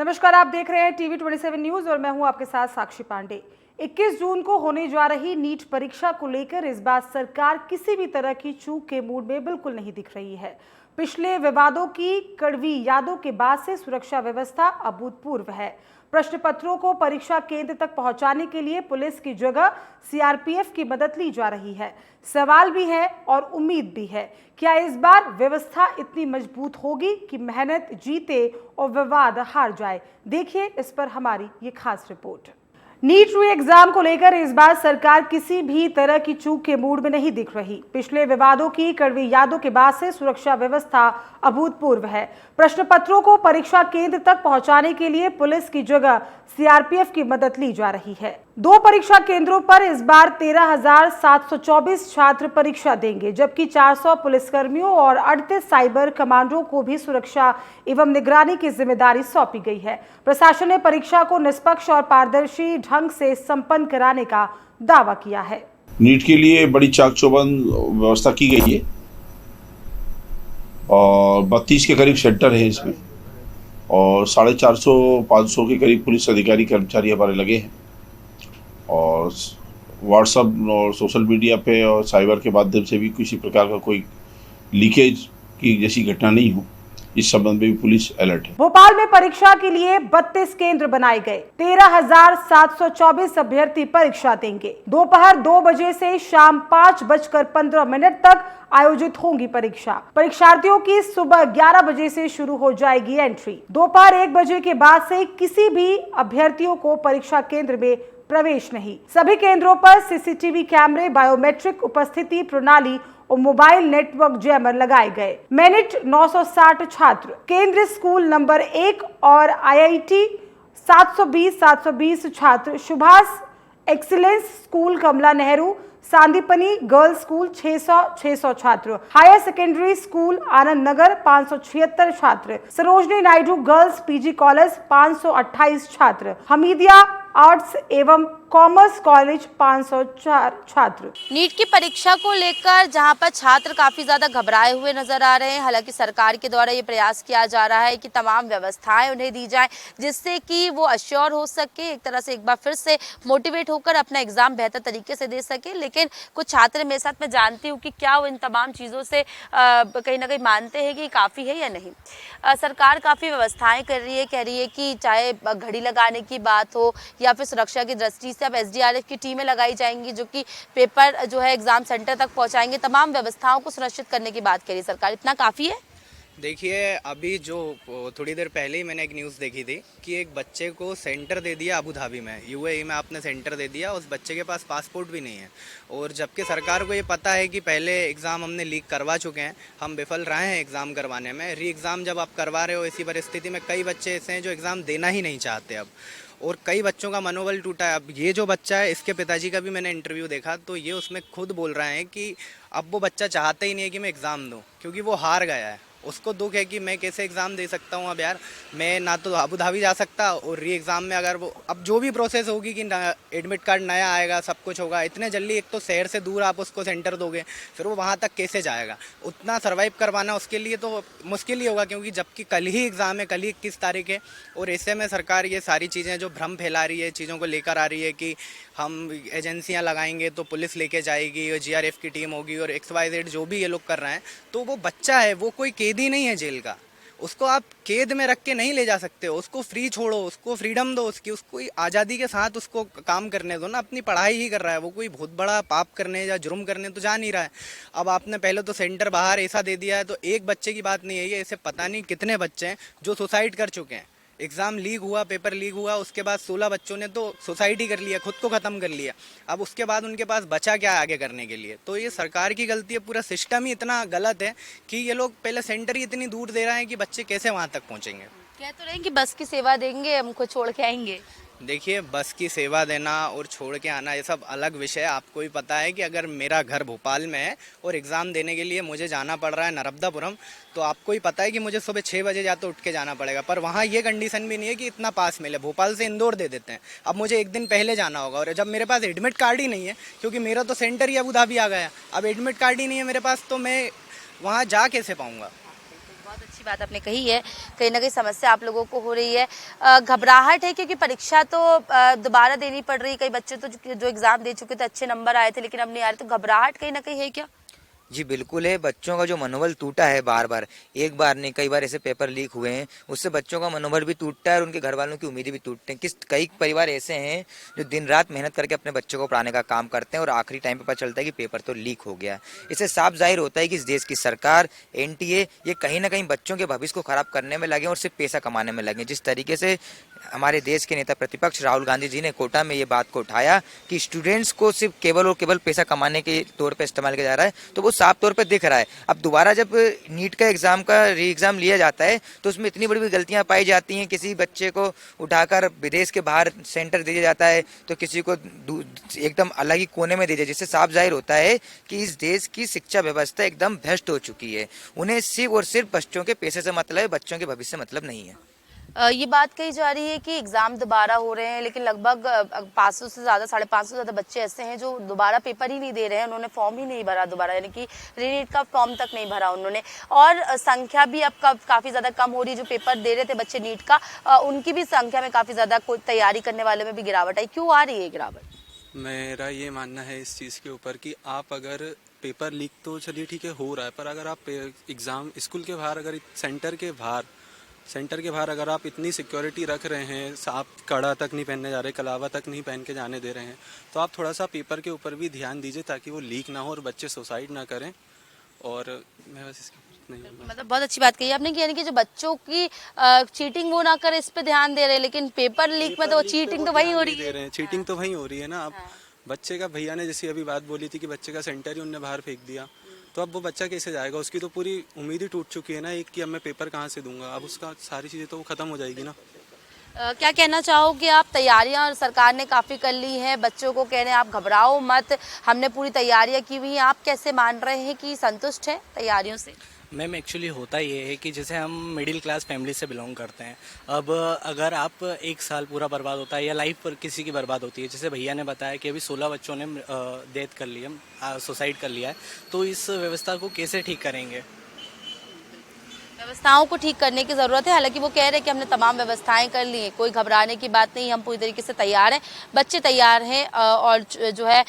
नमस्कार, आप देख रहे हैं टीवी 27 न्यूज और मैं हूं आपके साथ साक्षी पांडे। 21 जून को होने जा रही नीट परीक्षा को लेकर इस बार सरकार किसी भी तरह की चूक के मूड में बिल्कुल नहीं दिख रही है। पिछले विवादों की कड़वी यादों के बाद से सुरक्षा व्यवस्था अभूतपूर्व है। प्रश्न पत्रों को परीक्षा केंद्र तक पहुंचाने के लिए पुलिस की जगह सीआरपीएफ की मदद ली जा रही है। सवाल भी है और उम्मीद भी है, क्या इस बार व्यवस्था इतनी मजबूत होगी कि मेहनत जीते और विवाद हार जाए? देखिए इस पर हमारी ये खास रिपोर्ट। नीट री एग्जाम को लेकर इस बार सरकार किसी भी तरह की चूक के मूड में नहीं दिख रही। पिछले विवादों की कड़वी यादों के बाद से सुरक्षा व्यवस्था अभूतपूर्व है। प्रश्न पत्रों को परीक्षा केंद्र तक पहुंचाने के लिए पुलिस की जगह सीआरपीएफ की मदद ली जा रही है। 2 परीक्षा केंद्रों पर इस बार 13,724 छात्र परीक्षा देंगे, जबकि 400 पुलिसकर्मियों और 38 साइबर कमांडों को भी सुरक्षा एवं निगरानी की जिम्मेदारी सौंपी गई है। प्रशासन ने परीक्षा को निष्पक्ष और पारदर्शी ढंग से संपन्न कराने का दावा किया है। नीट के लिए बड़ी चाक चौबंद व्यवस्था की गई है और 32 के करीब सेंटर है इसमें और 450-500 के करीब पुलिस अधिकारी कर्मचारी हमारे लगे हैं और व्हाट्सएप और सोशल मीडिया पे और साइबर के माध्यम से भी किसी प्रकार का कोई लीकेज की जैसी घटना नहीं हो, इस संबंध में भी पुलिस अलर्ट है। भोपाल में परीक्षा के लिए 32 केंद्र बनाए गए। 13,724 अभ्यर्थी परीक्षा देंगे। दोपहर 2 बजे से शाम 5:15 तक आयोजित होंगी परीक्षा। परीक्षार्थियों की सुबह 11 बजे से शुरू हो जाएगी एंट्री। दोपहर 1 बजे के बाद से किसी भी अभ्यर्थियों को परीक्षा केंद्र में प्रवेश नहीं। सभी केंद्रों पर सीसीटीवी कैमरे, बायोमेट्रिक उपस्थिति प्रणाली और मोबाइल नेटवर्क जैमर लगाए गए। मेरिट 960 छात्र, केंद्रीय स्कूल नंबर 1 और आईआईटी 720 छात्र, सुभाष एक्सीलेंस स्कूल कमला नेहरू, सांदीपनी गर्ल्स स्कूल 600 छात्र, higher secondary school Anand Nagar 576 छात्र, Sarojini Naidu girls PG college 528 छात्र, हमीदिया आर्ट्स एवं कॉमर्स कॉलेज 504 छात्र। नीट की परीक्षा को लेकर जहां पर छात्र काफी ज्यादा घबराए हुए नजर आ रहे हैं, हालांकि सरकार के द्वारा ये प्रयास किया जा रहा है कि तमाम व्यवस्थाएं उन्हें दी जाए जिससे कि वो अश्योर हो सके, एक तरह से एक बार फिर से मोटिवेट होकर अपना एग्जाम बेहतर तरीके से दे सके। लेकिन कुछ छात्र मेरे साथ मैं जानती हूँ कि क्या वो इन तमाम चीज़ों से कहीं ना कहीं मानते हैं कि काफ़ी है या नहीं। सरकार काफ़ी व्यवस्थाएँ कर रही है, कह रही है कि चाहे घड़ी लगाने की बात हो या फिर सुरक्षा की दृष्टि से अब एसडीआरएफ की टीमें लगाई जाएंगी जो कि पेपर जो है एग्जाम सेंटर तक पहुंचाएंगे। तमाम व्यवस्थाओं को सुनिश्चित करने की बात करी सरकार, इतना काफ़ी है? देखिए, अभी जो थोड़ी देर पहले ही मैंने एक न्यूज़ देखी थी कि एक बच्चे को सेंटर दे दिया अबू धाबी में, यूएई में आपने सेंटर दे दिया, उस बच्चे के पास पासपोर्ट भी नहीं है। और जबकि सरकार को ये पता है कि पहले एग्ज़ाम हमने लीक करवा चुके हैं, हम विफल रहे हैं एग्ज़ाम करवाने में। री एग्ज़ाम जब आप करवा रहे हो ऐसी परिस्थिति में कई बच्चे ऐसे हैं जो एग्ज़ाम देना ही नहीं चाहते अब, और कई बच्चों का मनोबल टूटा है। अब ये जो बच्चा है, इसके पिताजी का भी मैंने इंटरव्यू देखा तो ये उसमें खुद बोल रहे हैं कि अब वो बच्चा चाहता ही नहीं है कि मैं एग्ज़ाम दूँ, क्योंकि वो हार गया है। उसको दुख है कि मैं कैसे एग्ज़ाम दे सकता हूँ अब यार, मैं ना तो अबू धाबी जा सकता, और री एग्ज़ाम में अगर वो अब जो भी प्रोसेस होगी कि एडमिट कार्ड नया आएगा, सब कुछ होगा, इतने जल्दी एक तो शहर से दूर आप उसको सेंटर दोगे, फिर वो वहाँ तक कैसे जाएगा? उतना सर्वाइव करवाना उसके लिए तो मुश्किल ही होगा, क्योंकि जबकि कल ही एग्ज़ाम है, कल ही 21 तारीख है। और ऐसे में सरकार ये सारी चीज़ें जो भ्रम फैला रही है, चीज़ों को लेकर आ रही है कि हम एजेंसियां लगाएंगे तो पुलिस लेके जाएगी और जीआरएफ की टीम होगी और XYZ जो भी ये लोग कर रहे हैं, तो वो बच्चा है, वो कोई कैदी नहीं है जेल का। उसको आप कैद में रख के नहीं ले जा सकते हो, उसको फ्री छोड़ो, उसको फ्रीडम दो, उसको आज़ादी के साथ उसको काम करने दो ना। अपनी पढ़ाई ही कर रहा है, वो कोई बहुत बड़ा पाप करने या जुर्म करने तो जा नहीं रहा है। अब आपने पहले तो सेंटर बाहर ऐसा दे दिया है, तो एक बच्चे की बात नहीं है ये, ऐसे पता नहीं कितने बच्चे हैं जो सुसाइड कर चुके हैं। एग्ज़ाम लीक हुआ, पेपर लीक हुआ, उसके बाद 16 बच्चों ने तो सुसाइड ही कर लिया, खुद को ख़त्म कर लिया। अब उसके बाद उनके पास बचा क्या आगे करने के लिए? तो ये सरकार की गलती है, पूरा सिस्टम ही इतना गलत है कि ये लोग पहले सेंटर ही इतनी दूर दे रहे हैं कि बच्चे कैसे वहाँ तक पहुँचेंगे। कह तो रहे हैं कि बस की सेवा देंगे, हमको छोड़ के आएंगे। देखिए, बस की सेवा देना और छोड़ के आना ये सब अलग विषय है। आपको भी पता है कि अगर मेरा घर भोपाल में है और एग्ज़ाम देने के लिए मुझे जाना पड़ रहा है नर्मदापुरम, तो आपको ही पता है कि मुझे सुबह 6 बजे या तो उठ के जाना पड़ेगा। पर वहाँ ये कंडीशन भी नहीं है कि इतना पास मिले, भोपाल से इंदौर दे देते हैं। अब मुझे एक दिन पहले जाना होगा, और जब मेरे पास एडमिट कार्ड ही नहीं है, क्योंकि मेरा तो सेंटर ही अबू धाबी आ गया, अब एडमिट कार्ड ही नहीं है मेरे पास, तो मैं वहाँ जा कैसे पाऊँगा? बहुत अच्छी अच्छी बात आपने कही है, कहीं ना कहीं समस्या आप लोगों को हो रही है, घबराहट है क्योंकि परीक्षा तो दोबारा देनी पड़ रही है। कई बच्चे तो जो एग्जाम दे चुके थे, अच्छे नंबर आए थे लेकिन अब नहीं आ रहे, तो घबराहट कहीं ना कहीं है क्या? जी बिल्कुल है। बच्चों का जो मनोबल टूटा है बार बार, एक बार नहीं कई बार ऐसे पेपर लीक हुए हैं, उससे बच्चों का मनोबल भी टूटता है और उनके घर वालों की उम्मीदें भी टूटते हैं। कई परिवार ऐसे हैं जो दिन रात मेहनत करके अपने बच्चों को पढ़ाने का काम करते हैं और आखिरी टाइम पे पता चलता है कि पेपर तो लीक हो गया। इससे साफ जाहिर होता है कि इस देश की सरकार, NTA, ये कहीं ना कहीं बच्चों के भविष्य को खराब करने में लगे और सिर्फ पैसा कमाने में लगे। जिस तरीके से हमारे देश के नेता प्रतिपक्ष राहुल गांधी जी ने कोटा में ये बात को उठाया कि स्टूडेंट्स को सिर्फ केवल और केवल पैसा कमाने के तौर पे इस्तेमाल किया जा रहा है, तो वो साफ तौर पे दिख रहा है। अब दोबारा जब नीट का एग्जाम का री एग्जाम लिया जाता है तो उसमें इतनी बड़ी बड़ी गलतियां पाई जाती हैं। किसी बच्चे को उठाकर विदेश के बाहर सेंटर दिया जाता है तो किसी को एकदम अलग ही कोने में दिया जाए, जिससे साफ जाहिर होता है कि इस देश की शिक्षा व्यवस्था एकदम भ्रष्ट हो चुकी है। उन्हें सिर्फ और सिर्फ बच्चों के पैसे से मतलब है, बच्चों के भविष्य से मतलब नहीं है। ये बात कही जा रही है कि एग्जाम दोबारा हो रहे हैं, लेकिन लगभग 500 से ज़्यादा, 550 से ज़्यादा बच्चे ऐसे हैं जो दोबारा पेपर ही नहीं दे रहे हैं। उन्होंने फॉर्म ही नहीं भरा दोबारा, यानी कि रीनीट का फॉर्म तक नहीं भरा उन्होंने। और संख्या भी अब काफ़ी ज़्यादा कम हो रही है। जो पेपर दे रहे थे बच्चे नीट का, उनकी भी संख्या में काफ़ी ज़्यादा तैयारी करने वाले में भी गिरावट आई। क्यों आ रही है गिरावट? मेरा ये मानना है इस चीज़ के ऊपर कि आप अगर पेपर लीक तो चलिए ठीक है हो रहा है, पर अगर आप एग्ज़ाम स्कूल के बाहर, अगर सेंटर के बाहर अगर आप इतनी सिक्योरिटी रख रहे हैं, आप कड़ा तक नहीं पहनने जा रहे, कलावा तक नहीं पहन के जाने दे रहे हैं, तो आप थोड़ा सा पेपर के ऊपर भी ध्यान दीजिए ताकि वो लीक ना हो और बच्चे सुसाइड ना करें। और मैं बस इसके नहीं, मतलब बहुत अच्छी बात कही आपने कि यानी कि जो बच्चों की चीटिंग वो ना करे, इस पे ध्यान दे रहे हैं, लेकिन पेपर लीक में तो चीटिंग तो वही हो रही है। चीटिंग तो वही हो रही है ना। अब बच्चे का, भैया ने जैसी अभी बात बोली थी कि बच्चे का सेंटर ही उनने बाहर फेंक दिया, तो अब वो बच्चा कैसे जाएगा? उसकी तो पूरी उम्मीद ही टूट चुकी है ना एक, कि अब मैं पेपर कहाँ से दूंगा। अब उसका सारी चीज़ें तो खत्म हो जाएगी ना। क्या कहना चाहोगे आप? तैयारियां सरकार ने काफ़ी कर ली हैं, बच्चों को कह रहे हैं आप घबराओ मत, हमने पूरी तैयारियां की हुई हैं। आप कैसे मान रहे हैं कि संतुष्ट है तैयारियों से? मैम एक्चुअली होता ये है कि जैसे हम मिडिल क्लास फैमिली से बिलोंग करते हैं। अब अगर आप एक साल पूरा बर्बाद होता है या लाइफ पर किसी की बर्बाद होती है, जैसे भैया ने बताया कि अभी 16 बच्चों ने डेथ कर लिया, सुसाइड कर लिया है, तो इस व्यवस्था को कैसे ठीक करेंगे? व्यवस्थाओं को ठीक करने की ज़रूरत है। हालांकि वो कह रहे हैं कि हमने तमाम व्यवस्थाएं कर ली हैं, कोई घबराने की बात नहीं, हम पूरी तरीके से तैयार हैं, बच्चे तैयार हैं और जो है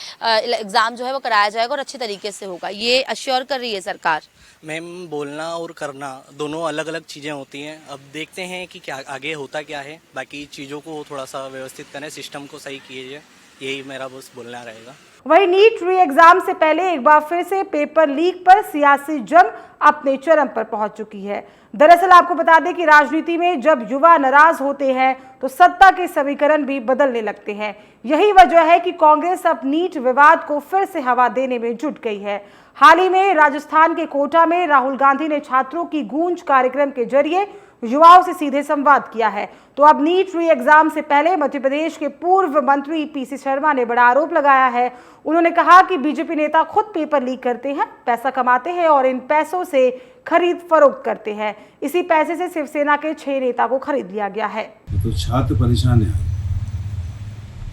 एग्ज़ाम जो है वो कराया जाएगा और अच्छे तरीके से होगा, ये अश्योर कर रही है सरकार। मैम बोलना और करना दोनों अलग अलग चीज़ें होती हैं। अब देखते हैं कि क्या आगे होता क्या है, बाकी चीज़ों को थोड़ा सा व्यवस्थित करें, सिस्टम को सही कीजिए, यही मेरा बस बोलना रहेगा। वही नीट री एग्जाम से पहले एक बार फिर से पेपर लीक पर सियासी जंग अपने चरम पर पहुंच चुकी है। दरअसल आपको बता दें कि राजनीति में जब युवा नाराज होते हैं तो सत्ता के समीकरण भी बदलने लगते हैं। यही वजह है कि कांग्रेस अब नीट विवाद को फिर से हवा देने में जुट गई है। हाल ही में राजस्थान के कोटा में राहुल गांधी ने छात्रों की गूंज कार्यक्रम के जरिए युवाओं से सीधे संवाद किया है। तो अब नीट री एग्जाम से पहले मध्य प्रदेश के पूर्व मंत्री PC शर्मा ने बड़ा आरोप लगाया है। उन्होंने कहा कि बीजेपी नेता खुद पेपर लीक करते हैं, पैसा कमाते हैं और इन पैसों से खरीद फरोख्त करते हैं। इसी पैसे से शिवसेना के 6 नेता को खरीद लिया गया है। तो छात्र परेशान है।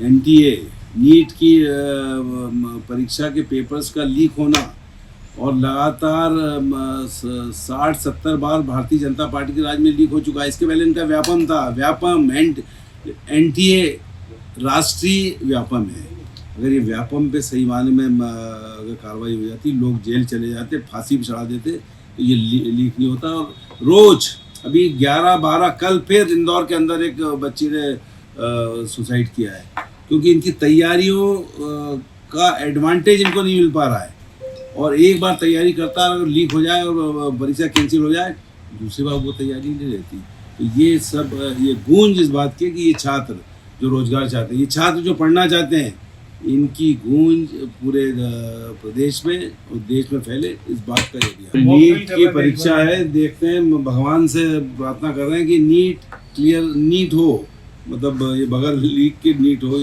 NTA नीट की परीक्षा के पेपर्स का लीक होना और लगातार 60-70 बार भारतीय जनता पार्टी के राज में लीक हो चुका है। इसके पहले इनका व्यापम था, व्यापम NTA राष्ट्रीय व्यापम है। अगर ये व्यापम पे सही माने में अगर कार्रवाई हो जाती, लोग जेल चले जाते, फांसी भी चढ़ा देते, तो ये लीक नहीं होता। और रोज अभी 11-12 कल फिर इंदौर के अंदर एक बच्ची ने सुसाइड किया है, क्योंकि इनकी तैयारियों का एडवांटेज इनको नहीं मिल पा रहा है। और एक बार तैयारी करता है, अगर लीक हो जाए और परीक्षा कैंसिल हो जाए, दूसरी बार वो तैयारी नहीं रहती। तो ये सब ये गूंज इस बात की कि ये छात्र जो रोजगार चाहते हैं, ये छात्र जो पढ़ना चाहते हैं, इनकी गूंज पूरे प्रदेश में और देश में फैले, इस बात का एरिया। नीट की परीक्षा है, देखते हैं, भगवान से प्रार्थना कर रहे हैं कि नीट क्लियर, नीट हो, मतलब ये बगैर लीक के नीट हो,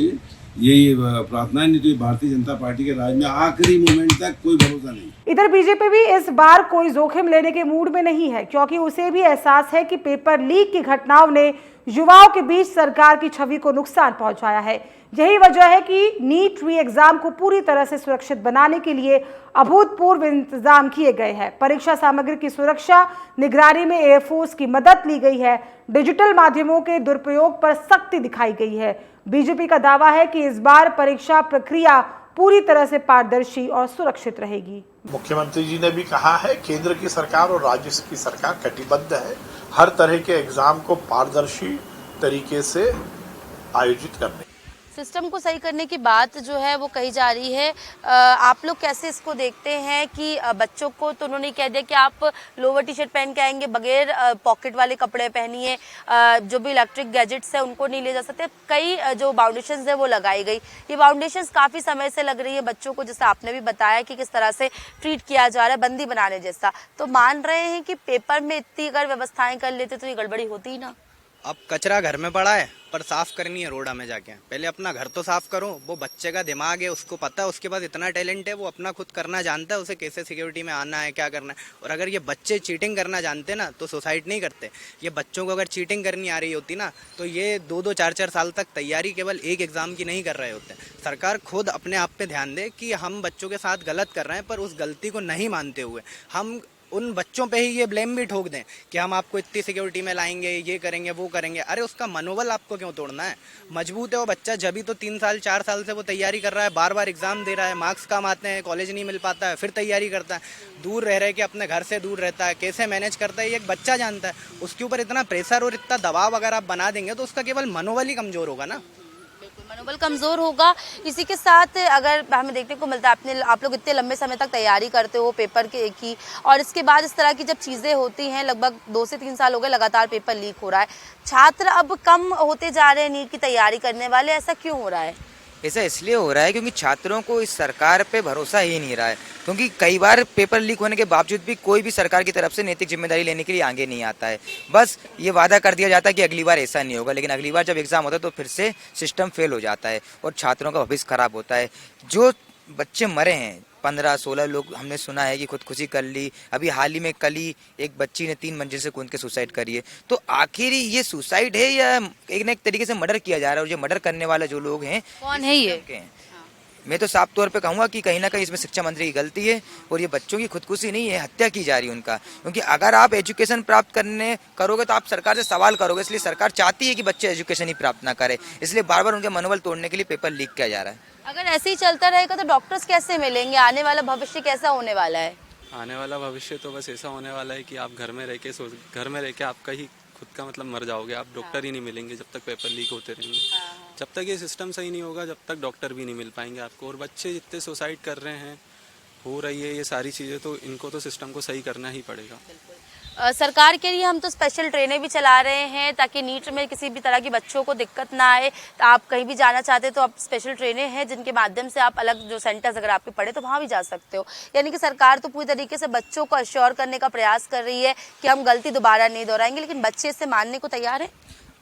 यही प्रार्थना है। नहीं तो भारतीय जनता पार्टी के राज में आखिरी मोमेंट तक कोई भरोसा नहीं। इधर बीजेपी भी इस बार कोई जोखिम लेने के मूड में नहीं है, क्योंकि उसे भी एहसास है कि पेपर लीक की घटनाओं ने युवाओं के बीच सरकार की छवि को नुकसान पहुंचाया है। यही वजह है कि नीट री एग्जाम को पूरी तरह से सुरक्षित बनाने के लिए अभूतपूर्व इंतजाम किए गए हैं। परीक्षा सामग्री की सुरक्षा निगरानी में एयरफोर्स की मदद ली गई है। डिजिटल माध्यमों के दुरुपयोग पर सख्ती दिखाई गई है। बीजेपी का दावा है कि इस बार परीक्षा प्रक्रिया पूरी तरह से पारदर्शी और सुरक्षित रहेगी। मुख्यमंत्री जी ने भी कहा है केंद्र की सरकार और राज्य की सरकार कटिबद्ध है हर तरह के एग्जाम को पारदर्शी तरीके से आयोजित करने। सिस्टम को सही करने की बात जो है वो कही जा रही है। आप लोग कैसे इसको देखते हैं कि बच्चों को तो उन्होंने कह दिया कि आप लोअर टी शर्ट पहन के आएंगे, बगैर पॉकेट वाले कपड़े पहनिए, जो भी इलेक्ट्रिक गैजेट्स है उनको नहीं ले जा सकते। कई जो बाउंडेशंस है वो लगाई गई। ये बाउंडेशंस काफ़ी समय से लग रही है बच्चों को, जैसे आपने भी बताया कि किस तरह से ट्रीट किया जा रहा है, बंदी बनाने जैसा। तो मान रहे हैं कि पेपर में इतनी अगर व्यवस्थाएं कर लेते तो ये गड़बड़ी होती ही ना। अब कचरा घर में पड़ा है पर साफ करनी है रोड हमें जाके। पहले अपना घर तो साफ करो। वो बच्चे का दिमाग है, उसको पता है, उसके पास इतना टैलेंट है, वो अपना खुद करना जानता है, उसे कैसे सिक्योरिटी में आना है, क्या करना है। और अगर ये बच्चे चीटिंग करना जानते ना तो सुसाइड नहीं करते। ये बच्चों को अगर चीटिंग करनी आ रही होती ना तो ये 2-2, 4-4 साल तक तैयारी केवल एक एग्जाम की नहीं कर रहे होते। सरकार खुद अपने आप पे ध्यान दे कि हम बच्चों के साथ गलत कर रहे हैं, पर उस गलती को नहीं मानते हुए हम उन बच्चों पे ही ये ब्लेम भी ठोक दें कि हम आपको इतनी सिक्योरिटी में लाएंगे, ये करेंगे, वो करेंगे। अरे उसका मनोबल आपको क्यों तोड़ना है? मजबूत है वो बच्चा, जब भी तो 3 साल 4 साल से वो तैयारी कर रहा है, बार बार एग्जाम दे रहा है, मार्क्स कम आते हैं, कॉलेज नहीं मिल पाता है, फिर तैयारी करता है, दूर रह रहे कि अपने घर से दूर रहता है, कैसे मैनेज करता है ये एक बच्चा जानता है। उसके ऊपर इतना प्रेशर और इतना दबाव अगर आप बना देंगे तो उसका केवल मनोबल ही कमज़ोर होगा ना। मनोबल कमजोर होगा। इसी के साथ अगर हमें देखने को मिलता है आप लोग इतने लंबे समय तक तैयारी करते हो पेपर की, और इसके बाद इस तरह की जब चीज़ें होती हैं, लगभग 2 से 3 साल हो गए लगातार पेपर लीक हो रहा है, छात्र अब कम होते जा रहे हैं नीट की तैयारी करने वाले, ऐसा क्यों हो रहा है? ऐसा इसलिए हो रहा है क्योंकि छात्रों को इस सरकार पे भरोसा ही नहीं रहा है। क्योंकि कई बार पेपर लीक होने के बावजूद भी कोई भी सरकार की तरफ से नैतिक जिम्मेदारी लेने के लिए आगे नहीं आता है। बस ये वादा कर दिया जाता है कि अगली बार ऐसा नहीं होगा, लेकिन अगली बार जब एग्जाम होता है तो फिर से सिस्टम फेल हो जाता है और छात्रों का भविष्य खराब होता है। जो बच्चे मरे हैं 15-16 लोग हमने सुना है कि खुदकुशी कर ली। अभी हाल ही में कल ही एक बच्ची ने 3 मंजिल से कूद के सुसाइड करी है। तो आखिर ये सुसाइड है या एक न एक तरीके से मर्डर किया जा रहा है? और जो मर्डर करने वाले जो लोग हैं कौन है ये? मैं तो साफ तौर पे कहूँगा कि कहीं ना कहीं इसमें शिक्षा मंत्री की गलती है और ये बच्चों की खुदकुशी नहीं है, हत्या की जा रही है उनका। क्योंकि अगर आप एजुकेशन प्राप्त करने करोगे तो आप सरकार से सवाल करोगे, इसलिए सरकार चाहती है कि बच्चे एजुकेशन ही प्राप्त ना करें, इसलिए बार बार उनके मनोबल तोड़ने के लिए पेपर लीक किया जा रहा है। अगर ऐसे ही चलता रहेगा तो डॉक्टर्स कैसे मिलेंगे? आने वाला भविष्य कैसा होने वाला है? आने वाला भविष्य तो बस ऐसा होने वाला है कि आप घर में रह के आपका ही खुद का मतलब मर जाओगे। आप डॉक्टर ही नहीं मिलेंगे जब तक पेपर लीक होते रहेंगे। जब तक ये सिस्टम सही नहीं होगा जब तक डॉक्टर भी नहीं मिल पाएंगे आपको। और बच्चे जितने सुसाइड कर रहे हैं, हो रही है ये सारी चीज़ें, तो इनको तो सिस्टम को सही करना ही पड़ेगा। सरकार के लिए हम तो स्पेशल ट्रेनें भी चला रहे हैं ताकि नीट में किसी भी तरह की बच्चों को दिक्कत ना आए। तो आप कहीं भी जाना चाहते तो आप स्पेशल ट्रेनें हैं जिनके माध्यम से आप अलग जो सेंटर्स अगर आपके पड़े तो वहाँ भी जा सकते हो। यानी कि सरकार तो पूरी तरीके से बच्चों को अश्योर करने का प्रयास कर रही है कि हम गलती दोबारा नहीं दोहराएंगे, लेकिन बच्चे इससे मानने को तैयार हैं।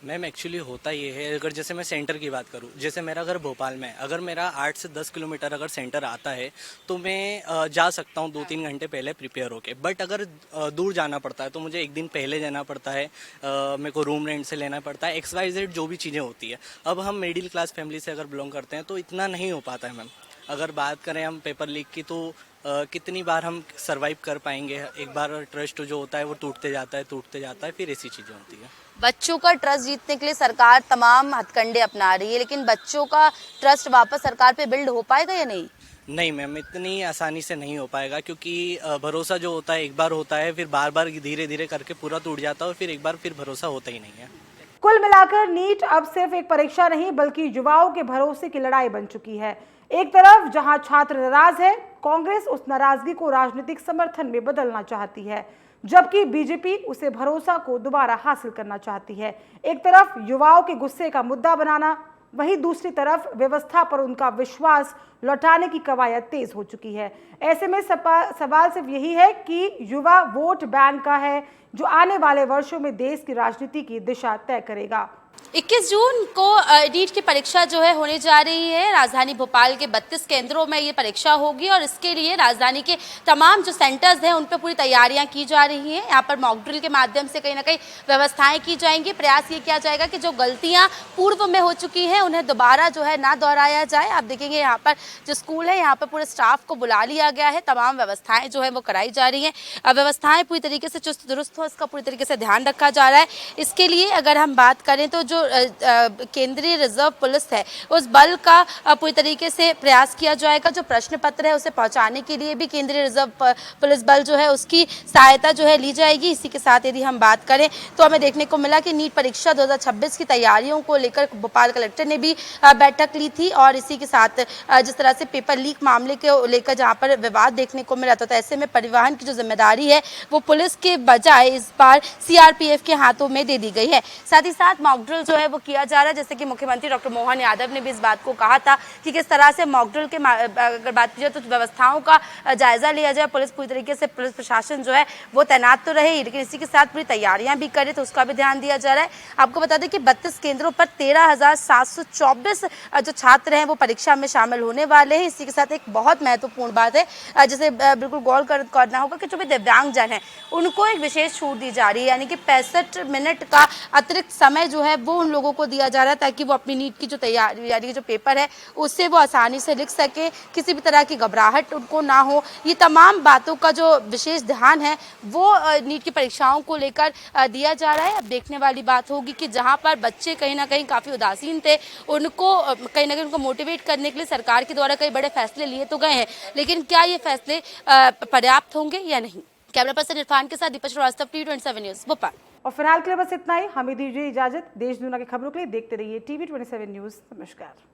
मैम एक्चुअली होता ये है, अगर जैसे मैं सेंटर की बात करूँ, जैसे मेरा घर भोपाल में, अगर मेरा 8 से 10 किलोमीटर अगर सेंटर आता है तो मैं जा सकता हूँ 2-3 घंटे पहले प्रिपेयर होके। बट अगर दूर जाना पड़ता है तो मुझे एक दिन पहले जाना पड़ता है, मेरे को रूम रेंट से लेना पड़ता है, XYZ जो भी चीज़ें होती है। अब हम मिडिल क्लास फैमिली से अगर बिलोंग करते हैं तो इतना नहीं हो पाता है मैम। अगर बात करें हम पेपर लीक की तो कितनी बार हम सर्वाइव कर पाएंगे? एक बार ट्रस्ट जो होता है वो टूटते जाता है, फिर ऐसी चीज़ें होती है। बच्चों का ट्रस्ट जीतने के लिए सरकार तमाम हथकंडे अपना रही है, लेकिन बच्चों का ट्रस्ट वापस सरकार पे बिल्ड हो पाएगा या नहीं? नहीं मैम, इतनी आसानी से नहीं हो पाएगा, क्योंकि भरोसा जो होता है एक बार होता है, फिर बार बार धीरे धीरे करके पूरा टूट जाता है और फिर एक बार फिर भरोसा होता ही नहीं है। कुल मिलाकर नीट अब सिर्फ एक परीक्षा नहीं बल्कि युवाओं के भरोसे की लड़ाई बन चुकी है। एक तरफ जहां छात्र नाराज है, कांग्रेस उस नाराजगी को राजनीतिक समर्थन में बदलना चाहती है, जबकि बीजेपी उसे भरोसा को दोबारा हासिल करना चाहती है। एक तरफ युवाओं के गुस्से का मुद्दा बनाना, वहीं दूसरी तरफ व्यवस्था पर उनका विश्वास लौटाने की कवायद तेज हो चुकी है। ऐसे में सवाल सिर्फ यही है कि युवा वोट बैंक का है जो आने वाले वर्षों में देश की राजनीति की दिशा तय करेगा। 21 जून को नीट की परीक्षा जो है होने जा रही है। राजधानी भोपाल के 32 केंद्रों में ये परीक्षा होगी और इसके लिए राजधानी के तमाम जो सेंटर्स हैं उन पर पूरी तैयारियां की जा रही हैं। यहाँ पर मॉक ड्रिल के माध्यम से कहीं ना कहीं व्यवस्थाएं की जाएंगी। प्रयास ये किया जाएगा कि जो गलतियां पूर्व में हो चुकी हैं उन्हें दोबारा जो है ना दोहराया जाए। आप देखेंगे यहाँ पर जो स्कूल है यहाँ पर पूरे स्टाफ को बुला लिया गया है। तमाम व्यवस्थाएं जो है वो कराई जा रही हैं। व्यवस्थाएं पूरी तरीके से चुस्त दुरुस्त हो, इसका पूरी तरीके से ध्यान रखा जा रहा है। इसके लिए अगर हम बात करें तो जो केंद्रीय रिजर्व पुलिस है उस बल का पूरी तरीके से प्रयास किया जाएगा। जो प्रश्न पत्र है उसे पहुंचाने के लिए भी केंद्रीय रिजर्व पुलिस बल जो है उसकी सहायता जो है ली जाएगी। इसी के साथ यदि हम बात करें तो हमें देखने को मिला कि नीट परीक्षा 2026 की तैयारियों को लेकर भोपाल कलेक्टर ने भी बैठक ली थी और इसी के साथ जिस तरह से पेपर लीक मामले को लेकर जहां पर विवाद देखने को मिला था, तो ऐसे में परिवहन की जो जिम्मेदारी है वो पुलिस के बजाय इस बार सीआरपीएफ के हाथों में दे दी गई है। साथ ही साथ मॉक ड्रिल जो है वो किया जा रहा है। जैसे कि मुख्यमंत्री डॉक्टर मोहन यादव ने भी इस बात को कहा था कि किस तरह से मॉक ड्रिल के अगर बात की जाए तो व्यवस्थाओं का जायजा लिया जाए। पुलिस पूरी तरीके से पुलिस प्रशासन जो है वो तैनात तो रहे, लेकिन इसी के साथ पूरी तैयारियां भी करे तो उसका भी ध्यान दिया जा रहा है। आपको बता दें कि 32 केंद्रों पर 13,724 जो छात्र हैं वो परीक्षा में शामिल होने वाले हैं। इसी के साथ एक बहुत महत्वपूर्ण बात है जिसे बिल्कुल गौर करना होगा कि जो भी दिव्यांगजन है उनको एक विशेष छूट दी जा रही है, यानी कि 65 मिनट का अतिरिक्त समय जो है वो उन लोगों को दिया जा रहा है ताकि वो अपनी नीट की जो तैयारी यानी कि जो पेपर है उससे वो आसानी से लिख सके, किसी भी तरह की घबराहट उनको ना हो। ये तमाम बातों का जो विशेष ध्यान है वो नीट की परीक्षाओं को लेकर दिया जा रहा है। अब देखने वाली बात होगी कि जहां पर बच्चे कहीं ना कहीं काफ़ी उदासीन थे उनको कहीं ना कहीं उनको मोटिवेट करने के लिए सरकार के द्वारा कई बड़े फैसले लिए तो गए हैं, लेकिन क्या ये फैसले पर्याप्त होंगे या नहीं। कैमरा पर्सन इरफान के साथ दीपक श्रीवास्तव, TV27 न्यूज़ भोपाल। और फिलहाल के लिए बस इतना ही। हमें दीजिए इजाजत। देश दुनिया की खबरों के लिए देखते रहिए TV27 न्यूज़। नमस्कार।